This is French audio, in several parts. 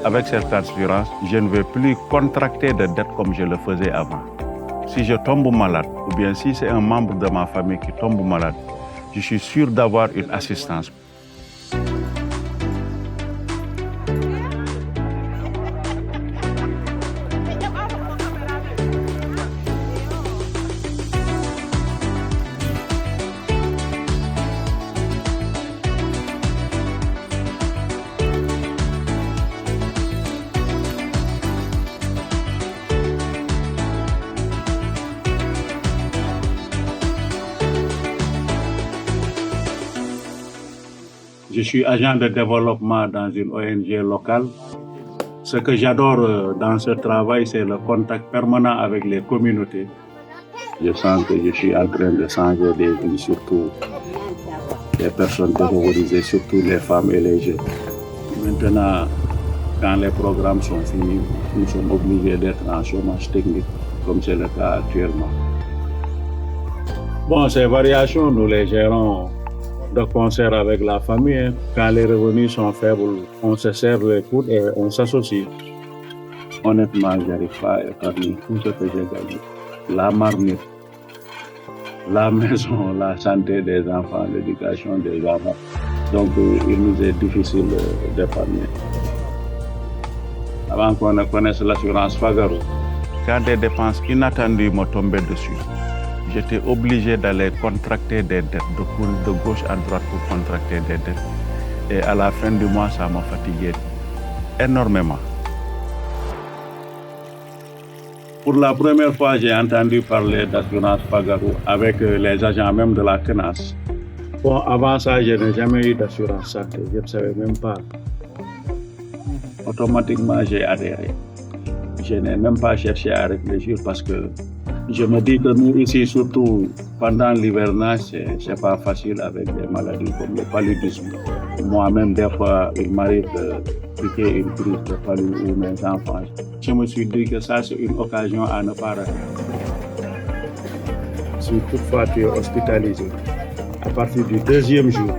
avec cette assurance, je ne vais plus contracter de dettes comme je le faisais avant. Si je tombe malade, ou bien si c'est un membre de ma famille qui tombe malade, je suis sûr d'avoir une assistance. Je suis agent de développement dans une ONG locale. Ce que j'adore dans ce travail, c'est le contact permanent avec les communautés. Je sens que je suis en train de changer des vies, surtout les personnes défavorisées, surtout les femmes et les jeunes. Maintenant, quand les programmes sont finis, nous sommes obligés d'être en chômage technique, comme c'est le cas actuellement. Bon, ces variations, nous les gérons de concert avec la famille. Quand les revenus sont faibles, on se serre les coudes et on s'associe. Honnêtement, je n'arrive pas à épargner tout ce que j'ai gagné. La marmite, la maison, la santé des enfants, l'éducation des enfants. Donc, il nous est difficile d'épargner. Avant qu'on ne connaisse l'assurance Fagaro, quand des dépenses inattendues me tombaient dessus, j'étais obligé d'aller contracter des dettes, de courir de gauche à droite pour contracter des dettes. Et à la fin du mois, ça m'a fatigué énormément. Pour la première fois, j'ai entendu parler d'assurance Fagaro avec les agents même de la CNAS. Bon, avant ça, je n'ai jamais eu d'assurance santé, je ne savais même pas. Automatiquement, j'ai adhéré. Je n'ai même pas cherché à réfléchir parce que je me dis que nous ici, surtout pendant l'hivernage, c'est pas facile avec des maladies comme le paludisme. Moi-même, des fois, il m'arrive de piquer une crise de paludisme ou mes enfants. Je me suis dit que ça, c'est une occasion à ne pas rater. Si toutefois tu es hospitalisé, à partir du deuxième jour,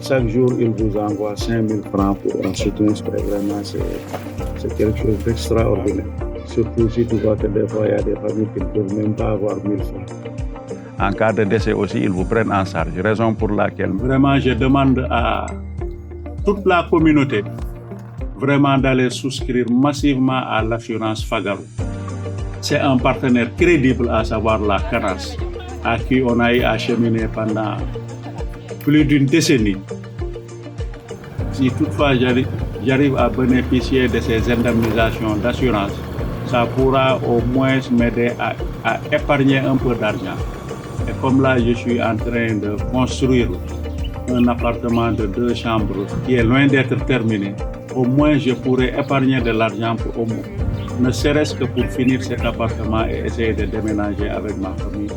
chaque jour, il vous envoie 5 000 francs pour un soutien. Vraiment, c'est quelque chose d'extraordinaire. Surtout si tu vois que des fois, il y a des familles qui ne peuvent même pas avoir 1 000 francs. En cas de décès aussi, ils vous prennent en charge, raison pour laquelle vraiment je demande à toute la communauté vraiment d'aller souscrire massivement à l'assurance Fagaro. C'est un partenaire crédible, à savoir la CNAS, à qui on a eu à cheminer pendant plus d'une décennie. Si toutefois j'arrive à bénéficier de ces indemnisations d'assurance, ça pourra au moins m'aider à épargner un peu d'argent. Et comme là, je suis en train de construire un appartement de 2 chambres qui est loin d'être terminé, au moins je pourrais épargner de l'argent pour au moins, ne serait-ce que pour finir cet appartement et essayer de déménager avec ma famille.